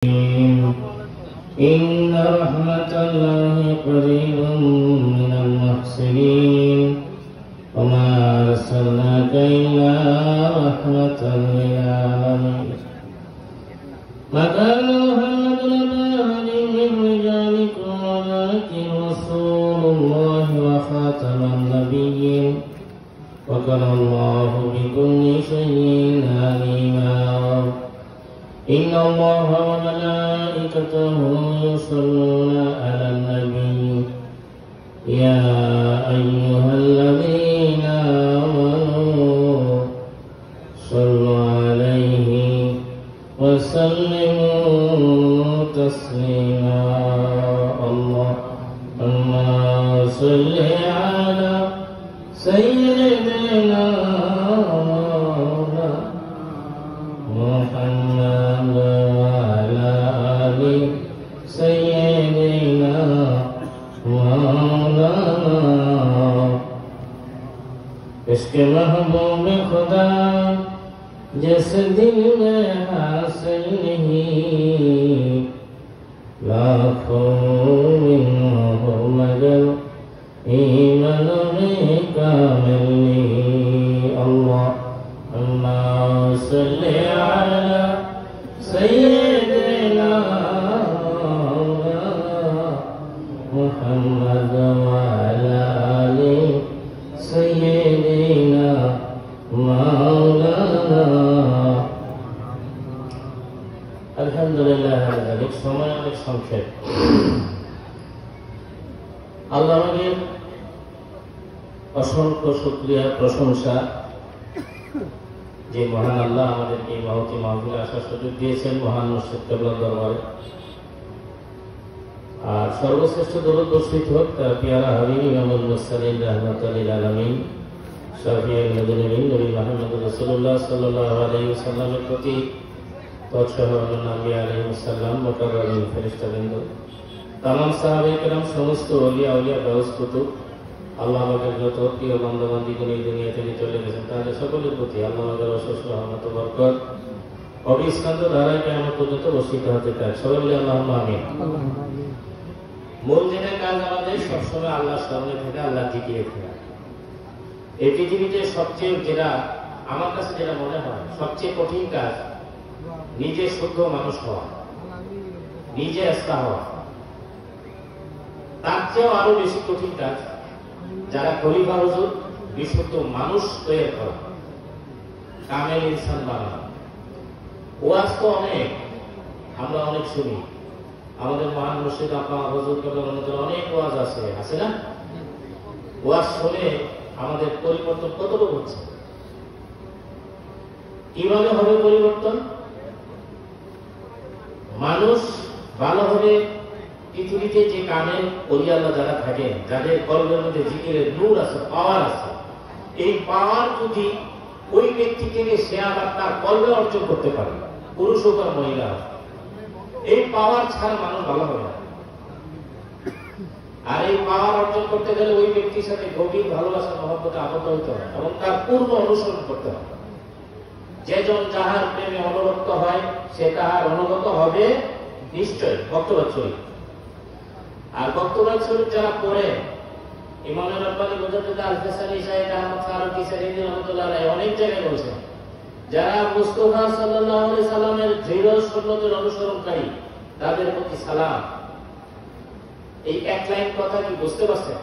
إن رحمة الله قريب من المحسنين وما أرسلناك إلا رحمة للعالمين ما كان محمد أبا أحد من رجالكم ولكن رسول الله وخاتم النبيين وكان الله بكل شيء عليما إن الله وملائكته يصلون على النبي يا أيها الذين آمنوا صلوا عليه وسلموا تسليما اللهم صل على سيدنا محمد وعلى آل سيدنا مولانا इश्क महबूब खुदा जिस दिल में हासिल नहीं लाखों में हो मगर ईमान में कामिल नहीं अल्लाहुम्म सल्ली अला सय्यिदिना मुहम्मद व अला आलि सय्यिदिना मौलाना আলহামদুলিল্লাহ অনেক সময় অনেক সংক্ষেপ আল্লাহ আমাদের অসংখ্য শুকরিয়া প্রশংসা যে মহান আল্লাহ আমাদেরকে এই মহতি মাহফিলে আসার সুযোগ দিয়েছেন মহান মুর্শিদ কেবলার দরবারে আর সর্বশ্রেষ্ঠ দরুদ বর্ষিত হোক তার পিয়ারা হাবিব ইমামুল মুরসালিন রাহমাতুল লিল আলামিন শাফিউল মুযনিবিন নবী মুহাম্মদ রাসূলুল্লাহ সাল্লাল্লাহু আলাইহি ওয়াসাল্লামের প্রতি তৎসহ নবী আলাইহিস সালাম মুকাররমিন ফেরেশতাবৃন্দ तमाम সাহাবায়ে কেরাম সমস্ত ওলিয়া আউলিয়া গাউস কুতুব আল্লাহ আমাদের যত প্রিয় বান্দা-বান্দীগণ এই দুনিয়া থেকে চলে গেছেন তাদের সকলের প্রতি আল্লাহ আমাদের অশেষ রহমত ও বরকত অবিশ্রান্ত ধারায় কিয়ামত পর্যন্ত বর্ষিত হতে থাক সবাই বলি আল্লাহুম্মা আমিন। মূল দিনের কাজ আমাদের সবসময় আল্লাহর সামনে থেকে আল্লাহ জিকিরে থাকা। এই পৃথিবীতে সবচেয়ে যেটা আমার কাছে যেটা মনে হয় সবচেয়ে কঠিন কাজ নিজে শুদ্ধ মানুষ হওয়া, নিজে আস্থা হওয়া। তার চেয়েও আরো বেশি কঠিন কাজ যারা খলিফা হুজুর বিশুদ্ধ মানুষ তৈরি করা, কামেল ইনসান বানানো। ওয়াজ তো অনেক আমরা অনেক শুনি, আমাদের মহান মুর্শিদ আপনার হুজুর কেবলার অনেক ওয়াজ আছে না? ওয়াজ শুনে আমাদের পরিবর্তন কতটুকু হচ্ছে? কিভাবে হবে পরিবর্তন? মানুষ ভালো হবে পৃথিবীতে যে কামেল ওলিয়া আল্লাহ যারা থাকেন, যাদের কলবের মধ্যে জিকিরের নূর আছে, পাওয়ার আছে, এই পাওয়ার যদি ওই ব্যক্তি থেকে সে আবার তার কলবে অর্জন করতে পারে, পুরুষ হোক আর মহিলা হোক, এই পাওয়ার ছাড়া মানুষ ভালো হবে না। আর এই পাওয়ার অর্জন করতে গেলে ওই ব্যক্তির সাথে গভীর ভালোবাসা মহব্বতে আবদ্ধ হতে হয় এবং তার পূর্ণ অনুসরণ করতে হবে। যেজন যাহার প্রেমে অনুরক্ত হয় সে তাহার অনুগত হবে নিশ্চয়। বক্তব্য শরীফ আর বক্তব্য শরীফ যারা পড়ে ইমাম রাব্বানী মুজাদ্দিদ আল-ফিসানি সাহেব আহমদ ফারুকী সাহেব রহমাতুল্লাহ আলাইহি অনেক জায়গায় বলেছেন যারা মুস্তাফা সাল্লাল্লাহু আলাইহি সাল্লামের দৃঢ় সুন্নতের অনুসরণকারী তাদের প্রতি সালাম। এই এক লাইন কথা কি বুঝতে পারছেন?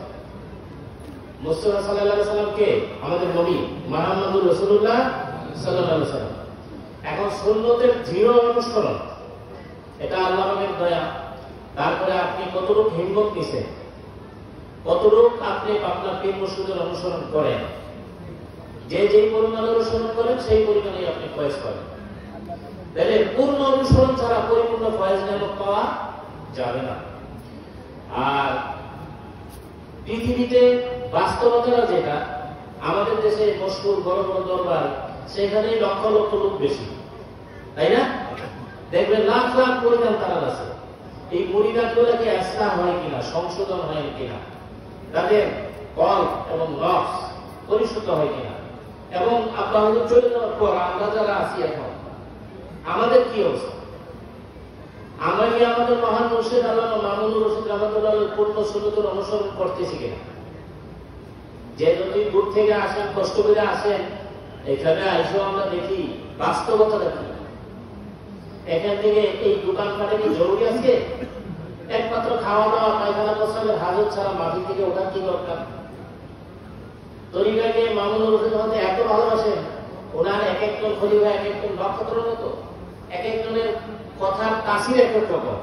মুস্তাফা সাল্লাল্লাহু আলাইহি সাল্লামকে আমাদের নবী মুহাম্মদুর রাসূলুল্লাহ সাল্লাল্লাহু আলাইহি সাল্লাম। এখন সুন্নতের দৃঢ় অনুসরণ এটা আল্লাহর দয়া। তারপরে আপনি কতটুকু হিম্মত নিছেন, কতটুকু আপনি আপনার পীর মুর্শিদের অনুসরণ করেন। যে যেই পরিমাণে অনুসরণ করেন সেই পরিমাণে আপনি ফয়েজ করেন। তাহলে পূর্ণ অনুসরণ ছাড়া পরিপূর্ণ ফয়েজ নেমত পাওয়া যাবে না। আর পৃথিবীতে বাস্তবতা যেটা আমাদের দেশে মশহুর বড় বড় দরবার, সেখানে লক্ষ লক্ষ লোক বেশি, তাই না? দেখবেন লাখ লাখ পরিমাণ তারা আছে। এই মুরিদাতগুলোকে ইসলাম হয় কিনা, সংশোধন হয় কিনা, তাদের কল এবং নফস পরিশুদ্ধ হয় কিনা, এবং আল্লাহ চলে যাওয়ার পর আমরা যারা আছি এখন আমাদের কি অবস্থা? কি আমাদের মহান মুর্শিদ আল্লামা মামুনুর রশিদ রহমাতুল্লাহ পূর্ণ সুন্নতের অনুসরণ করতেছি কিনা? যে যদি দূর থেকে আসেন, কষ্ট করে আসেন, এখানে আইসো আমরা দেখি বাস্তবতা দেখি। এখান থেকে এই দোকানপাটে কি জরুরি আছে? একমাত্র খাওয়া দাওয়া পায়খানা প্রস্রাবের হাজত ছাড়া মাটি থেকে ওঠার কি দরকার? তরিকাকে মামুনুর রশিদ রহমাতুল্লাহ এত ভালোবাসেন, ওনার এক একজন খলিফা এক একজন নক্ষত্রের মতো, এক একজনের কথার তাসির এক এক রকম,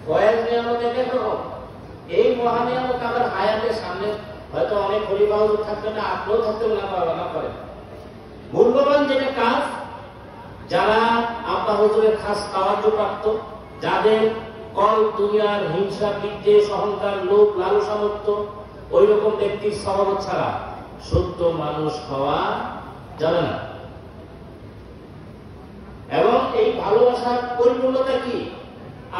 ফয়েজ নিয়ামত এক এক রকম। এই মহানিয়ামত আমার হায়াতের সামনে হয়তো অনেক খলিফা হুজুর থাকবে না, আপনিও থাকতে না করেন। মূল্যবান যেটা কাজ, যারা আব্বা হুজুরের খাস সাহায্য প্রাপ্ত, যাদের কল দুনিয়ার হিংসা, বিদ্বেষ, অহংকার, লোভ, লালসা মুক্ত, ওই রকম ব্যক্তির স্বভাব ছাড়া সত্য মানুষ হওয়া যাবে না। এবং এই ভালোবাসার পরিপূর্ণতা কি?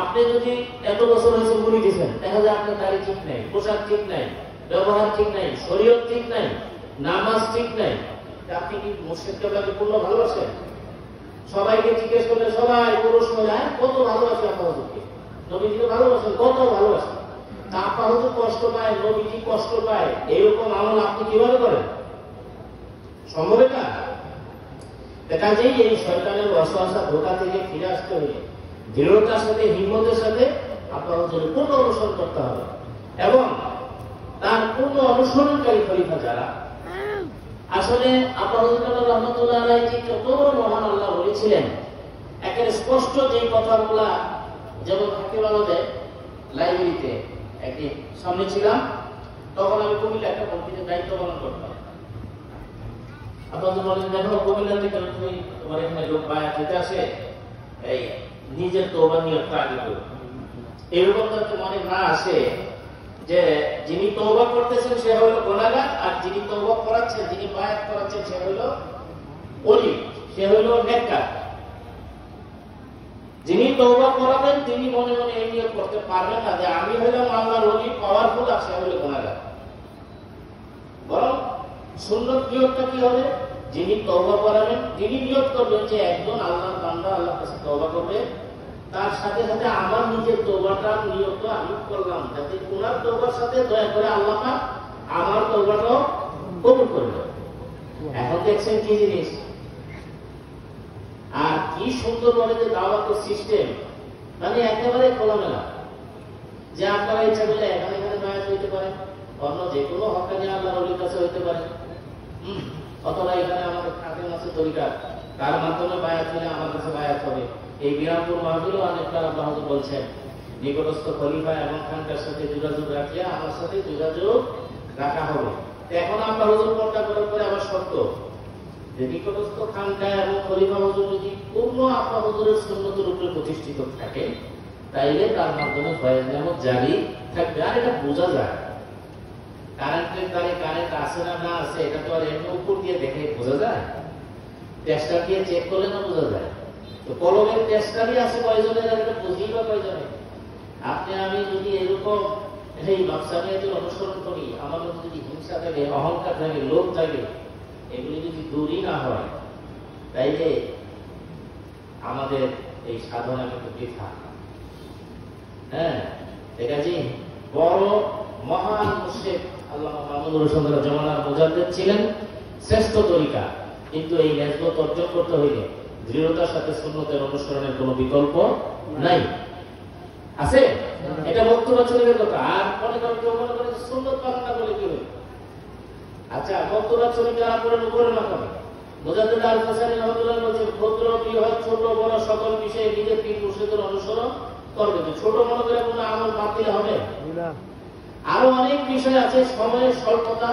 আপনি যদি এত বছর হয়েছে মুড়ি দিয়েছেন, দেখা যায় আপনার দাড়ি ঠিক নাই, পোশাক ঠিক নাই, ব্যবহার ঠিক নাই, শরীয়ত ঠিক নাই, নামাজ ঠিক নাই, আপনি কি মুর্শিদ কেবলাকে পূর্ণ ভালোবাসেন? সবাইকে জিজ্ঞেস করলে সবাই পুরুষ মহিলায় কত ভালোবাসে আব্বা হুজুরকে, নবীজিকে ভালোবাসেন, কত ভালোবাসেন। তা আব্বা হুজুর কষ্ট পায়, নবীজি কষ্ট পায়, এরকম আমল আপনি কিভাবে করেন? সম্ভব এটা? কাজেই এই শয়তানের ওয়াসওয়াসা ধোঁকা থেকে ফিরে আসতে হলে দৃঢ়তার সাথে, হিম্মতের সাথে আব্বা হুজুরের পূর্ণ অনুসরণ করতে হবে। এবং তার পূর্ণ অনুসরণকারী খলিফা যারা, আসলে আব্বা হুজুর রহমাতুল্লাহ আলাইহি কত বড় মহান আল্লাহ বলেছিলেন, একের স্পষ্ট যে কথাগুলা, যেমন থাকে আমাদের লাইব্রেরিতে একদিন সামনে ছিলাম, তখন আমি কুমিল্লা একটা মসজিদের দায়িত্ব পালন করতাম। আপনাদের বলেন, দেখো কুমিল্লা থেকে তুমি তোমার এখানে লোক বায়াত দিতে আসে, এই নিজের তওবা নিয়তটা আগে করো। এরকম যাতে মনে না আসে যে যিনি তওবা করতেছেন সে হলো গুনাহগার, আর যিনি তওবা করাচ্ছেন, যিনি বায়াত করাচ্ছেন সে হলো ওলি, সে হলো নেককার। যিনি তওবা করাবেন তিনি মনে মনে এই নিয়ত করতে পারবেন না যে আমি হইলাম আল্লাহর ওলি, পাওয়ারফুল, আর সে হলো গুনাহগার। বরং সুন্নত নিয়তটা কি হবে? যিনি তওবা করাবেন, যিনি নিয়ত করবেন যে একজন আল্লাহর বান্দা আল্লাহর কাছে তওবা করবে, তার সাথে সাথে আমার নিজের তওবাটার নিয়ত আমি করলাম যাতে ওনার তওবার সাথে দয়া করে আল্লাহ পাক আমার তওবাটাও কবুল করবে। এখন দেখছেন কি জিনিস, আর কি সুন্দর ভাবে যে দাওয়াতের সিস্টেম, মানে একেবারে খোলামেলা, যে আপনারা ইচ্ছা করলে এখানে এখানে বায়াত হইতে পারেন, অন্য যে কোনো হকানি আল্লাহর ওলির কাছে হইতে পারে, অথবা এখানে আমাদের খাদেম আছে তরিকা, তার মাধ্যমে বায়াত হলে আমার কাছে বায়াত হবে। এই বিরামপুর মাহফিলও অনেকবার আল্লাহ হুজুর বলছেন, নিকটস্থ খলিফা এবং খানকার সাথে যোগাযোগ রাখলে আমার সাথে যোগাযোগ রাখা হবে। এখন আল্লাহ হুজুর পর্দা করার পরে আবার শর্ত যে নিকটস্থ খানকা এবং খলিফা হুজুর যদি পূর্ণ আল্লাহ হুজুরের সুন্নতের উপরে প্রতিষ্ঠিত থাকে, তাইলে তার মাধ্যমে ফয়েজ নিয়ামত জারি থাকবে। আর এটা বোঝা যায়, কারেন্টের তারে কারেন্ট আছে না না আছে এটা তো আর এমনি উপর দিয়ে দেখে বোঝা যায়? টেস্টার দিয়ে চেক করলে না বোঝা যায়? তো কলমের টেস্টারই আছে কয়জনের, এটা বুঝেই বা কয়জনে? আপনি আমি যদি এরকম এই নকশানিয়াতের অনুসরণ করি, আমার মধ্যে যদি হিংসা থাকে, অহংকার থাকে, লোভ থাকে, এগুলি যদি দূরই না হয়, তাইলে আমাদের এই সাধনা কিন্তু বৃথা। হ্যাঁ, ঠিক আছে। বড় মহান মুর্শিদ আল্লামা মামুনুর রশিদ জামানার মুজাদ্দিদ ছিলেন, শ্রেষ্ঠ তরিকা। কিন্তু এই নেসবত অর্জন করতে হইলে দৃঢ়তার সাথে সুন্নতের অনুসরণের কোনো বিকল্প নাই। আছে? এটা বক্তব্য চলে কথা। আর মনে করেন কেউ মনে করে সুন্নত পালন না বলে কি হবে? আচ্ছা, বক্তব্য চলে যারা পড়েন উপরে না করে, মুজাদ্দিদ আল হাসানী রহমাতুল্লাহ বলেছেন, ক্ষুদ্র বৃহৎ ছোট বড় সকল বিষয়ে নিজের পীর মুর্শিদের অনুসরণ করবে। ছোট মনে করে কোনো আমল বাদ দিলে হবে না। আরো অনেক বিষয় আছে, সময়ের স্বল্পতা,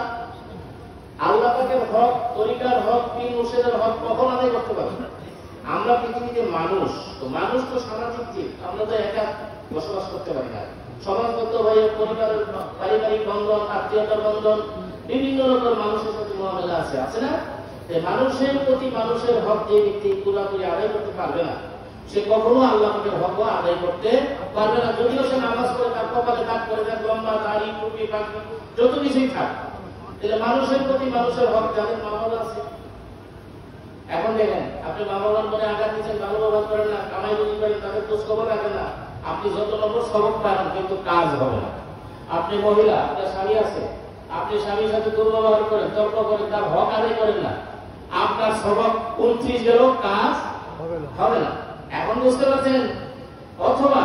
আল্লাহ পাকের হক, তরিকার হক, পীর মুর্শিদের হক কখন আদায় করতে পারবে না। আমরা পৃথিবীতে মানুষ, তো মানুষ তো সামাজিক জীব, আমরা তো একা বসবাস করতে পারি না। সমাজবদ্ধ হয়ে পরিবারের পারিবারিক বন্ধন, আত্মীয়তার বন্ধন, বিভিন্ন রকম মানুষের সাথে মহামেলা আছে, আছে না? মানুষের প্রতি মানুষের হক যে ব্যক্তি পুরাপুরি আদায় করতে পারবে না, সে কখনো আল্লাহ পাকের হক আদায় করতে পারবে না। যদিও সে নামাজ করে, তার কপালে কাজ করে, তার লম্বা দাড়ি টুপি পাখি যত কিছুই থাক, তাহলে মানুষের প্রতি মানুষের হক যাদের মামলা আছে। এখন দেখেন, আপনি মা বাবার মনে আঘাত দিচ্ছেন, ভালো ব্যবহার করেন না, কামাই রুজি করেন, তাদের খোঁজ খবর রাখেন না, আপনি যত নম্বর সবক পান কিন্তু কাজ হবে না। আপনি মহিলা, আপনার স্বামী আছে, আপনি স্বামীর সাথে দুর্ব্যবহার করেন, তর্ক করেন, তার হক আদায় করেন না, আপনার সবক 29 গেলেও কাজ হবে না। এখন বুঝতে পারছেন? অথবা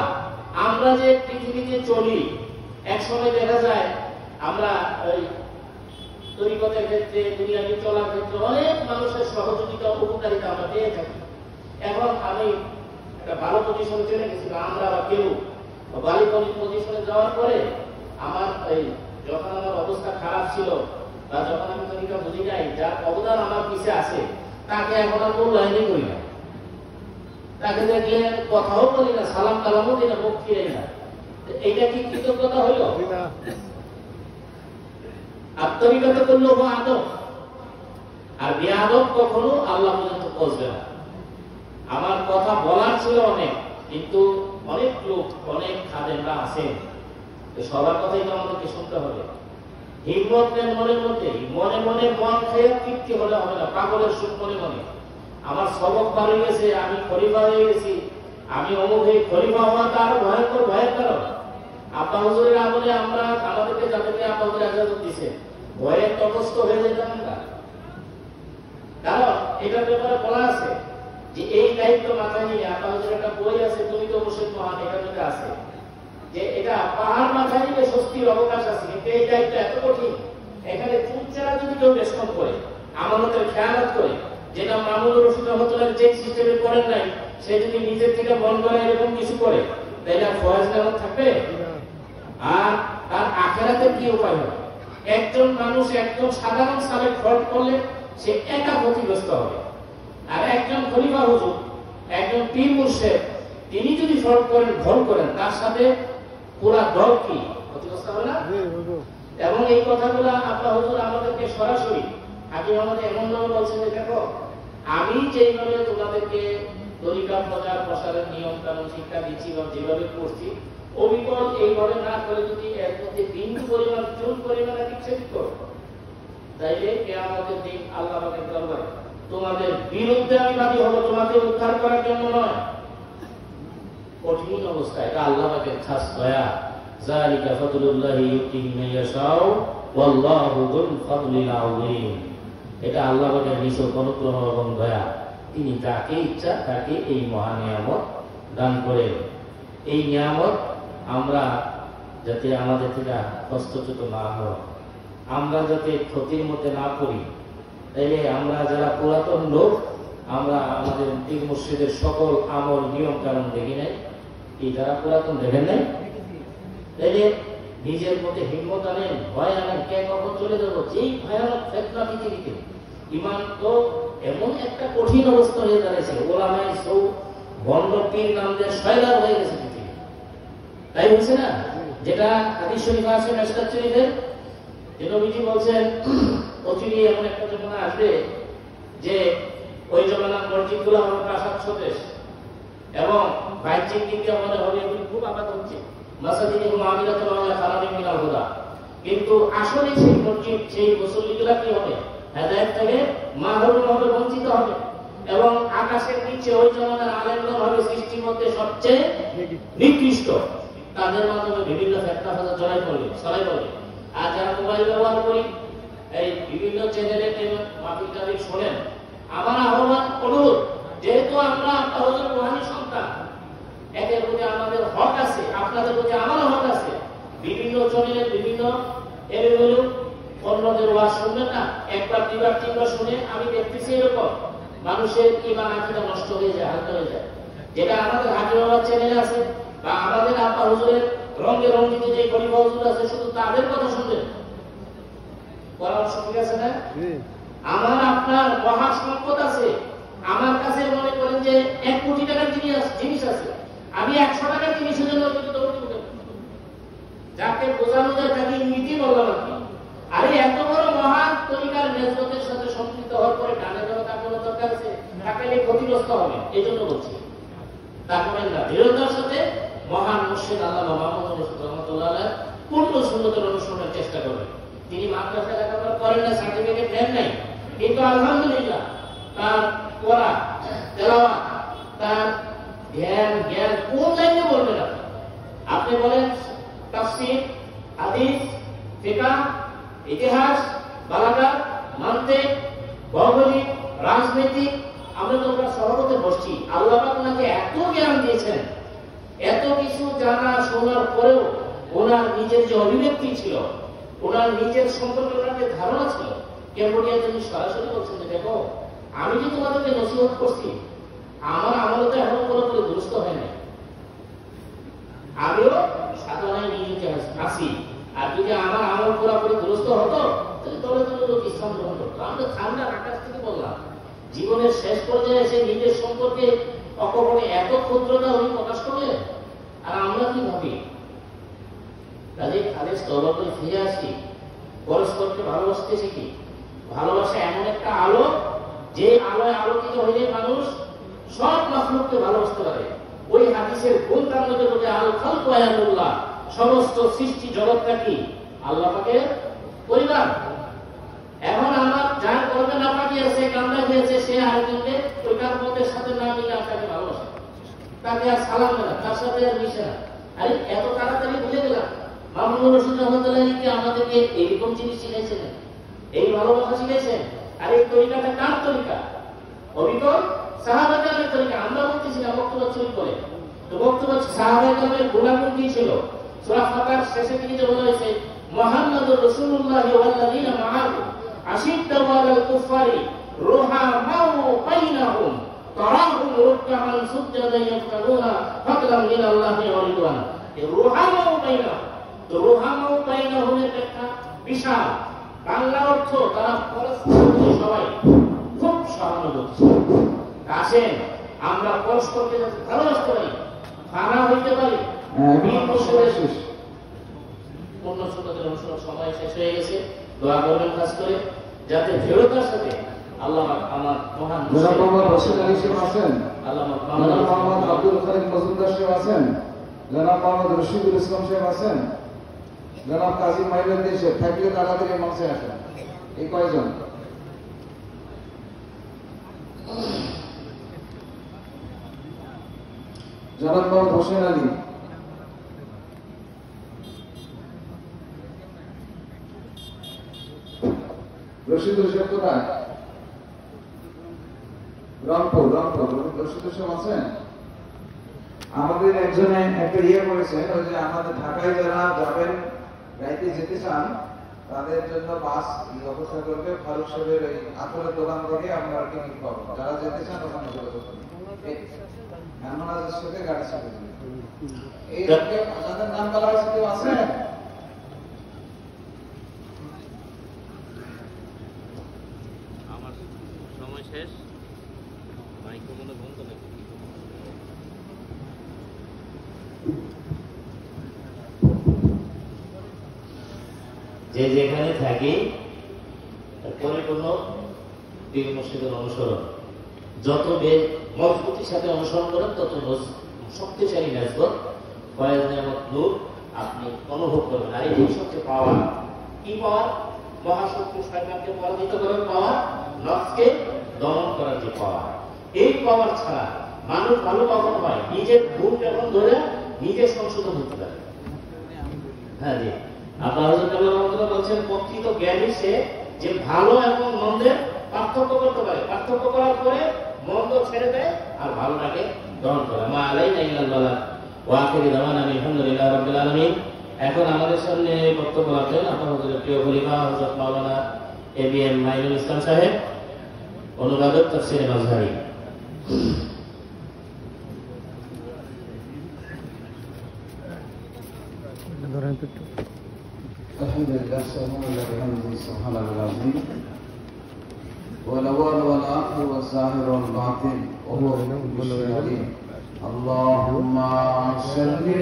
আমরা যে পৃথিবীতে চলি, এক সময় দেখা যায় আমরা ওই তরিকতের ক্ষেত্রে, দুনিয়াকে চলার ক্ষেত্রে অনেক মানুষের সহযোগিতা, উপকারিতা আমরা পেয়ে থাকি। এখন আমি একটা ভালো পজিশনে চলে গেছিলাম, আমরা বা কেউ ভালো পজিশনে যাওয়ার পরে আমার যখন আমার অবস্থা খারাপ ছিল বা যখন আমি তরিকা বুঝি নাই, যার অবদান আমার পিছে আছে, তাকে এখন আর মূল্যায়নই করি না, তাকে দেখলে কথাও বলি না, সালাম কালামও দিই না, মুখ ফিরে না। এইটা কি কৃতজ্ঞতা হইল? আত্মরিকতা করলো আদব, আর বেআদব কখনো আল্লাহ পর্যন্ত পৌঁছবে না। আমার কথা বলার ছিল অনেক, কিন্তু অনেক লোক, অনেক খাদেমরা আছেন, সবার কথাই তো আমাদেরকে শুনতে হবে। হিম্মত নেন মনের মধ্যে, মনে মনে মন খেয়ে তৃপ্তি হলে হবে না, পাগলের সুখ মনে মনে। আমার সবক বার হয়ে গেছে, আমি খলিফা হয়ে গেছি, আমি অমুক হয়ে খলিফা হওয়া তার ভয়ঙ্কর ভয়ের কারণ। আব্বা হুজুরের আমলে আমরা আমাদেরকে যাদেরকে আব্বা হুজুর ইজাজত দিছে, ভয়ে তটস্থ হয়ে যেতাম না। কারণ এটার ব্যাপারে বলা আছে যে এই দায়িত্ব মাথায় নিয়ে আব্বা হুজুরের একটা বই আছে, তুমি তো মুর্শিদ মহান, এটা যেটা আছে যে এটা পাহাড় মাথায় নিলে স্বস্তির অবকাশ আছে, কিন্তু এই দায়িত্ব এত কঠিন। এখানে চুপচারা যদি কেউ বেশন করে, আমানতের খেয়ালত করে, যেটা মামুনুর রশিদ রহমতুল্লাহ চেক সিস্টেমে করেন নাই, সে যদি নিজের থেকে মন করে এরকম কিছু করে, তাহলে আর ফয়েজ নেওয়া থাকবে? আর তার আখেরাতে কি উপায় হবে? একজন মানুষ একজন সাধারণ সালেক ফল্ট করলে সে একা ক্ষতিগ্রস্ত হবে, আর একজন খলিফা হুজুর, একজন পীর মুর্শিদ, তিনি যদি ফল্ট করেন, ভুল করেন, তার সাথে পুরা দল কি ক্ষতিগ্রস্ত হবে না? এবং এই কথাগুলো আব্বা হুজুর আমাদেরকে সরাসরি আগে আমাদের এমন ভাবে বলছেন যে দেখো, আমি যেইভাবে তোমাদেরকে তরিকা প্রচার প্রসারের নিয়ম কানুন শিক্ষা দিচ্ছি বা যেভাবে করছি, অবিকল এইভাবে না করে যদি এর মধ্যে বিন্দু পরিমাণ, চুল পরিমাণে বিচ্ছেদ করো, তাইলে কিয়ামতের দিন আল্লাহ পাকের দরবারে তোমাদের বিরুদ্ধে আমি বাদী হব, তোমাদের উদ্ধার করার জন্য নয়। কঠিন অবস্থা, এটা আল্লাহ পাকের খাস দয়া। যালিকা ফাদলুল্লাহি ইউতিহি মান ইয়াশাউ ওয়াল্লাহু যুল ফাদলিল আযীম। এটা আল্লাহ পাকের নিছক অনুগ্রহ এবং দয়া, তিনি যাকে ইচ্ছা তাকে এই মহান নিয়ামত দান করেন। এই নিয়ামত আমরা যাতে আমাদের থেকে হস্তচ্যুত না হয়, আমরা যাতে ক্ষতির মধ্যে না পড়ি, তাইলে আমরা যারা পুরাতন লোক, আমরা আমাদের পীর মুর্শিদের সকল আমল নিয়ম কানুন দেখি নাই, এই যারা পুরাতন দেখেন নাই, তাইলে নিজের মধ্যে হিম্মত আনেন, ভয় আনেন, কে কখন চলে যাবো, যেই ভয়ানক ফেতনা পৃথিবীতে। ইমান তো এমন একটা কঠিন অবস্থা হয়ে দাঁড়িয়েছে, ওলামায়ে সৌ ভণ্ড পীর নামদের শয়লার হয়ে গেছে পৃথিবী, তাই বলছে না? যেটা হাদিস শরীফে আছে মেশকাত শরীফের, যে নবীজি বলছেন অচিরেই এমন একটা জমানা আসবে যে ওই জমানার মসজিদগুলো হবে প্রাসাদ সদৃশ, এবং বাহ্যিক দিক দিয়ে মনে হবে খুব আবাদ হচ্ছে, মাসাজিদুল মুআমিরাতুল আলা খারামিন মিনাল হুদা, কিন্তু আসলে সেই মসজিদ, সেই মুসল্লিগুলা কি হবে? হেদায়েত থেকে মাহরুম হবে, বঞ্চিত হবে। এবং আকাশের নিচে ওই জমানার আলেমগণ হবে সৃষ্টির মধ্যে সবচেয়ে নিকৃষ্ট, তাদের মাধ্যমে বিভিন্ন ফেতনা ফাসাদ ছড়াই পড়বে। আর যারা মোবাইল ব্যবহার করি, এই বিভিন্ন চ্যানেলে মাহফিল টাফিল শোনেন, আমার আহ্বান অনুরোধ, যেহেতু আমরা আপনাদের রুহানি সন্তান, এদের প্রতি আমাদের হক আছে, আপনাদের প্রতি আমারও হক আছে। বিভিন্ন চ্যানেলে বিভিন্ন এগুলো অন্যদের ওয়াজ শুনবেন না, একবার দুইবার তিনবার শুনে আমি দেখতেছি এরকম মানুষের ঈমান আকীদা নষ্ট হয়ে যায়, হালকা হয়ে যায়। যেটা আমাদের হাকিম বাবার চ্যানেলে আছে বা আমাদের আব্বা হুজুরের রঙে রঞ্জিত যে খলিফা হুজুর আছে, শুধু তাদের কথা শুনবেন, পরামর্শ ঠিক আছে না? আমার আপনার মহা সম্পদ আছে, আমার কাছে মনে করেন যে 1 কোটি টাকার জিনিস আছে, আমি 100 টাকার জিনিসের জন্য কিন্তু দৌড়তে পারি, যাকে বোঝানো যায় তাকে নীতি বললাম আর কি। আরে এত বড় মহান তরিকার নেতৃত্বের সাথে সম্পৃক্ত হওয়ার পরে ডানে যাওয়া তার কোনো দরকার আছে? তাকে ক্ষতিগ্রস্ত হবে, এই জন্য বলছি। তারপরে না, দৃঢ়তার সাথে মহান মুর্শিদ আল্লামা মাহমুদ রশিদ রহমাতুল্লাহ আলাইহি পূর্ণ সুন্নতের অনুসরণের চেষ্টা করবেন। তিনি মাদ্রাসা লেখাপড়া করেন না, সার্টিফিকেট নেন নাই, কিন্তু আলহামদুলিল্লাহ তার পড়া, তেলাওয়াত, তার জ্ঞান কোন লাইনে বলবেন আপনি? হাদিস, ফিকহ, ইতিহাস, বালাগাত, মানতিক, ভৌগোলিক, রাজনীতি, আমরা তো সহবতে বসছি। আল্লাহ পাক ওনাকে এত জ্ঞান দিয়েছেন, এত কিছু জানা শোনার পরেও ওনার নিজের যে অভিব্যক্তি ছিল, ওনার নিজের সম্পর্কে ওনার যে ধারণা ছিল, ক্যাম্বোডিয়া তিনি সরাসরি বলছেন যে দেখো, আমি যে তোমাদেরকে নসিহত করছি, আমার আমল তো এখন পুরোপুরি দুরুস্ত হয় নাই, আমিও সাধনায় নিয়োজিত আছি। আর যদি আমার আমল পুরোপুরি দুরুস্ত হতো তাহলে তলে তলে লোক ইসলাম গ্রহণ করতো। আমরা ঠান্ডার আকাশ থেকে বললাম, জীবনের শেষ পর্যায়ে এসে নিজের সম্পর্কে অকপটে এত ক্ষুদ্রতা উনি প্রকাশ করলেন। আর আমরা কি ভাবি? কাজে খালেজ তওবা করে ফিরে আসি, পরস্পরকে ভালোবাসতে শিখি। ভালোবাসা এমন একটা আলো, যে আলোয় আলোকিত হইলে মানুষ সব মাখলুককে ভালোবাসতে পারে। ওই হাদিসের গুণ তার মধ্যে বলে, আল খালকু আয়াতুল্লাহ, সমস্ত সৃষ্টি জগৎটা কি আল্লাহ পাকের পরিবার। এখন আমার যার কর্মে না পাকি আছে, কান্দা খেয়েছে, সে আরেকজনকে ওই কার্পতের সাথে না মিলে আপনাকে ভালোবাসে, তাকে আর সালাম দেয় না, তার সাথে আর মিশে না। আরে এত তাড়াতাড়ি বুঝে গেলাম মামুনুর রশিদ রহমতুল্লাহকে আমাদেরকে এইরকম জিনিস শিখাইছেন, এই ভালোবাসা শিখাইছেন। আর এই তরিকাটা কার তরিকা? অবিকল সাহাবায়ে তরিকা। আমরা বলতেছি না বক্তব্য চুরি করে, তো বক্তব্য সাহাবায়ে গুণাগুণ কি ছিল? সূরা ফাতিহার শেষে কি বলা হয়েছে? মুহাম্মাদুর রাসূলুল্লাহ ওয়াল্লাযীনা মাআহু আশিদ্দাউ আলাল কুফারি রুহামাউ বাইনাহুম তারাহুম রুকআন সুজদান ইয়াবতাগুনা ফাদলাম মিনাল্লাহি ওয়া রিদওয়ান। এই রুহামাউ বাইনাহুম, তো রুহামাউ বাইনাহুম এর একটা বিশাল বাংলা অর্থ, তারা পরস্পর সবাই খুব সহানুভূতি। আসেন আমরা পরস্পরকে যাতে ভালোবাসতে পারি, ফানা হইতে পারি। অনুসরণ সময় শেষ হয়ে গেছে। দোয়া করবেন খাস করে যাতে দৃঢ়তার সাথে আল্লাহ আমার মহান আব্দুল খালিক মজুমদার সাহেব আছেন, জনাব মোহাম্মদ রশিদুল ইসলাম সাহেব আছেন, জনাব কাজী মাইনুদ্দিন সাহেব থাকলে তাড়াতাড়ি মঞ্চে আসেন। এই কয়জন? জনাব মোহাম্মদ হোসেন আলী, রশিদুল সাহেব কোথায়? রংপুর। রশিদুল সাহেব আছেন? আমাদের একজনে একটা করেছে, ওই যে আমাদের ঢাকায় যারা যাবেন, গাইতে যেতে চান, তাদের জন্য বাস ব্যবস্থা করবে। ফারুক সাহেবের ওই আতরের দোকান থেকে আপনারা কিনে পাবেন। যারা যেতে চান ওখানে যোগাযোগ করবেন। এমন আজ সাথে গাড়ি সাথে এই আপনাদের নাম বলা হয়েছে, কেউ আছেন? আমার সময় শেষ, মাইক্রোফোন বন্ধ নাকি? যে যেখানে থাকি পরিপূর্ণ পীর মুর্শিদের অনুসরণ, যত মজবুতির সাথে অনুসরণ করেন তত শক্তিশালী নেজবত ফয়েজ নেয়ামত নূর আপনি অনুভব করবেন। আর এই সবচেয়ে পাওয়ার কি? পাওয়ার মহাশক্তি শয়তানকে পরাজিত করার পাওয়ার, নফসকে দমন করার যে পাওয়ার। এই পাওয়ার ছাড়া মানুষ ভালো কখন হয়? নিজের ভুল যখন ধরে নিজে সংশোধন হতে পারে। হ্যাঁ জি, আপনার হযরত আল্লাহ রাব্বুল বলছেন প্রকৃত জ্ঞানী সে যে ভালো এবং মন্দের পার্থক্য করতে পারে, পার্থক্য করার পরে মন্দ ছেড়ে দেয় আর ভালোটাকে গ্রহণ করে। মা আলাইনা ইল্লাল বালাগ ওয়া আখিরু দাওয়ানা আলহামদুলিল্লাহি রাব্বিল আলামিন। এখন আমাদের সামনে বক্তব্য রাখেন আপনার হযরত প্রিয় খলিফা হযরত মাওলানা এবিএম মাইনুল ইসলাম সাহেব, অনুবাদক তাফসীরে মাযহারি। আলহামদুলিল্লাহ, সুবহানাল্লাহি ওয়া বিহামদিহি, সুবহানাল্লাহিল আযীম। ওয়াল আওয়াল ওয়াল আখির ওয়াল যাহির ওয়াল বাতিন ওয়া হুয়া বিকুল্লি শাইইন আলীম। আল্লাহুম্মা সাল্লি